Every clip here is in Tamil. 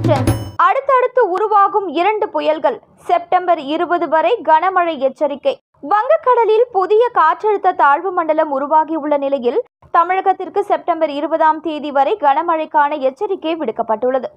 ட்ரெண்ட். அடுத்தடுத்து உருவாகும் 2 புயல்கள். செப்டம்பர் 20 வரை கனமழை எச்சரிக்கை. வங்கக்கடலில் புதிய காற்றழுத்த தாழ்வு மண்டலம் உருவாகியுள்ள நிலையில் தமிழகத்திற்கு செப்டம்பர் 20ஆம் தேதி வரை கனமழைக்கான எச்சரிக்கை விடுக்கப்பட்டுள்ளது.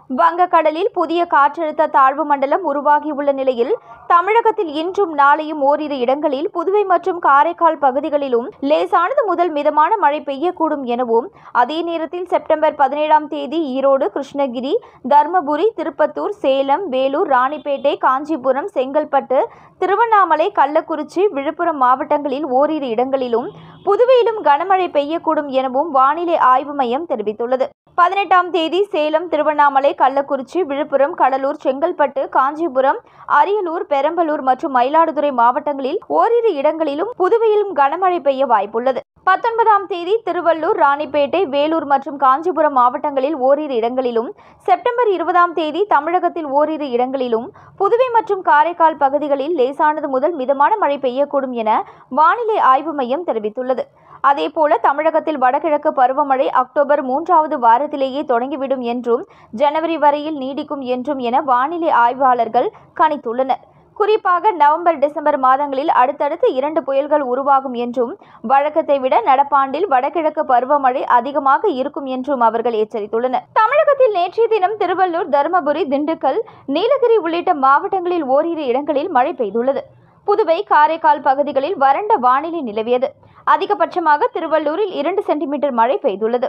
வங்கக்கடலில் புதிய காற்றழுத்த தாழ்வு மண்டலம் உருவாகியுள்ள நிலையில் தமிழகத்தில் இன்றும் நாளையும் ஓரிரு இடங்களில் புதுவை மற்றும் காரைக்கால் பகுதிகளிலும் லேசானது முதல் மிதமான மழை பெய்யக்கூடும் எனவும், அதே நேரத்தில் செப்டம்பர் 17ஆம் தேதி ஈரோடு, கிருஷ்ணகிரி, தர்மபுரி, திருப்பத்தூர், சேலம், வேலூர், ராணிப்பேட்டை, காஞ்சிபுரம், செங்கல்பட்டு, திருவண்ணாமலை, கள்ளக்குறிச்சி, விழுப்புரம் மாவட்டங்களில் ஓரிரு இடங்களிலும் புதுவையிலும் கனமழை பெய்யக்கூடும் எனவும் வானிலை ஆய்வு மையம் தெரிவித்துள்ளது. 18ஆம் தேதி சேலம், திருவண்ணாமலை, கள்ளக்குறிச்சி, விழுப்புரம், கடலூர், செங்கல்பட்டு, காஞ்சிபுரம், அரியலூர், பெரம்பலூர் மற்றும் மயிலாடுதுறை மாவட்டங்களில் ஓரிரு இடங்களிலும் புதுவையிலும் கனமழை பெய்ய வாய்ப்புள்ளது. 19ஆம் தேதி திருவள்ளூர், ராணிப்பேட்டை, வேலூர் மற்றும் காஞ்சிபுரம் மாவட்டங்களில் ஓரிரு இடங்களிலும், செப்டம்பர் 20ஆம் தேதி தமிழகத்தில் ஓரிரு இடங்களிலும், புதுவை மற்றும் காரைக்கால் பகுதிகளில் லேசானது முதல் மிதமான மழை பெய்யக்கூடும் என வானிலை ஆய்வு மையம் தெரிவித்துள்ளது. அதேபோல தமிழகத்தில் வடகிழக்கு பருவமழை அக்டோபர் 3வது வாரத்திலேயே தொடங்கிவிடும் என்றும், ஜனவரி வரையில் நீடிக்கும் என்றும் என வானிலை ஆய்வாளர்கள் கணித்துள்ளனர். குறிப்பாக நவம்பர், டிசம்பர் மாதங்களில் அடுத்தடுத்து 2 புயல்கள் உருவாகும் என்றும், வழக்கத்தை விட நடப்பாண்டில் வடகிழக்கு பருவமழை அதிகமாக இருக்கும் என்றும் அவர்கள் எச்சரித்துள்ளனர். தமிழகத்தில் நேற்றைய தினம் திருவள்ளூர், தருமபுரி, திண்டுக்கல், நீலகிரி உள்ளிட்ட மாவட்டங்களில் ஓரிரு இடங்களில் மழை பெய்துள்ளது. புதுவை, காரைக்கால் பகுதிகளில் வறண்ட வானிலை நிலவியது. அதிகபட்சமாக திருவள்ளூரில் 2 சென்டிமீட்டர் மழை பெய்துள்ளது.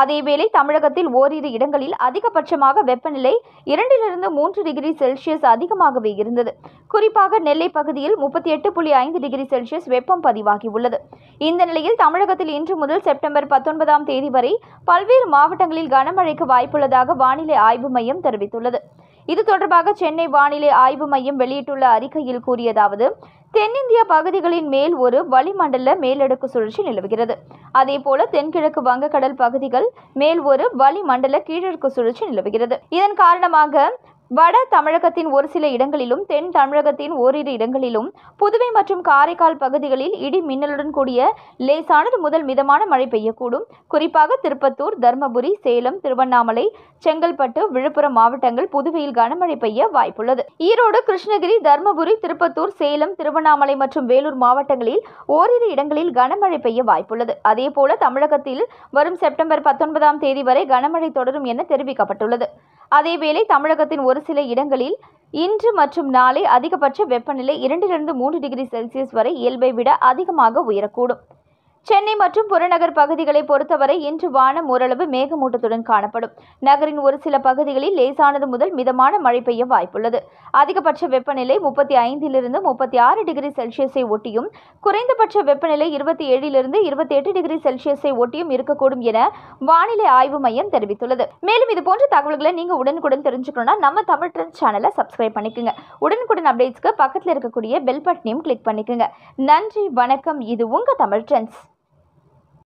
அதேவேளை தமிழகத்தில் ஓரிரு இடங்களில் அதிகபட்சமாக வெப்பநிலை 2லிருந்து 3 டிகிரி செல்சியஸ் அதிகமாகவே இருந்தது. குறிப்பாக நெல்லை பகுதியில் 38.5 டிகிரி செல்சியஸ் வெப்பம் பதிவாகியுள்ளது. இந்த நிலையில் தமிழகத்தில் இன்று முதல் செப்டம்பர் 19ஆம் தேதி வரை பல்வேறு மாவட்டங்களில் கனமழைக்கு வாய்ப்புள்ளதாக வானிலை ஆய்வு மையம் தெரிவித்துள்ளது. இது தொடர்பாக சென்னை வானிலை ஆய்வு மையம் வெளியிட்டுள்ள அறிக்கையில் கூறியதாவது: தென்னிந்திய பகுதிகளின் மேல் ஒரு வளிமண்டல மேலடுக்கு சுழற்சி நிலவுகிறது. அதேபோல தென்கிழக்கு வங்கக்கடல் பகுதிகள் மேல் ஒரு வளிமண்டல கீழடுக்கு சுழற்சி நிலவுகிறது. இதன் காரணமாக வட தமிழகத்தின் ஒரு சில இடங்களிலும், தென் தமிழகத்தின் ஓரிரு இடங்களிலும், புதுவை மற்றும் காரைக்கால் பகுதிகளில் இடி மின்னலுடன் கூடிய லேசானது முதல் மிதமான மழை பெய்யக்கூடும். குறிப்பாக திருப்பத்தூர், தர்மபுரி, சேலம், திருவண்ணாமலை, செங்கல்பட்டு, விழுப்புரம் மாவட்டங்கள் புதுவையில் கனமழை பெய்ய வாய்ப்புள்ளது. ஈரோடு, கிருஷ்ணகிரி, தர்மபுரி, திருப்பத்தூர், சேலம், திருவண்ணாமலை மற்றும் வேலூர் மாவட்டங்களில் ஓரிரு இடங்களில் கனமழை பெய்ய வாய்ப்புள்ளது. அதேபோல தமிழகத்தில் வரும் செப்டம்பர் 19ஆம் தேதி வரை கனமழை தொடரும் என தெரிவிக்கப்பட்டுள்ளது. அதேவேளை தமிழகத்தின் ஒரு சில இடங்களில் இன்று மற்றும் நாளை அதிகபட்ச வெப்பநிலை 2லிருந்து 3 டிகிரி செல்சியஸ் வரை இயல்பை விட அதிகமாக உயரக்கூடும். சென்னை மற்றும் புறநகர் பகுதிகளை பொறுத்தவரை இன்று வானம் ஓரளவு மேகமூட்டத்துடன் காணப்படும். நகரின் ஒரு சில பகுதிகளில் லேசானது முதல் மிதமான மழை பெய்ய வாய்ப்புள்ளது. அதிகபட்ச வெப்பநிலை 35லிருந்து 36 டிகிரி செல்சியஸை ஒட்டியும், குறைந்தபட்ச வெப்பநிலை 27லிருந்து 28 டிகிரி செல்சியஸை ஒட்டியும் இருக்கக்கூடும் என வானிலை ஆய்வு மையம் தெரிவித்துள்ளது. மேலும் இதுபோன்ற தகவல்களை நீங்க உடனுக்குடன் தெரிஞ்சுக்கணும்னா நம்ம தமிழ் ட்ரெண்ட்ஸ் சேனலை சப்ஸ்கிரைப் பண்ணிக்கோங்க. உடனுக்குடன் அப்டேட்ஸ்க்கு பக்கத்தில் இருக்கக்கூடிய பெல் பட்டனையும் கிளிக் பண்ணிக்கோங்க. நன்றி, வணக்கம். இது உங்க தமிழ் ட்ரெண்ட்ஸ்.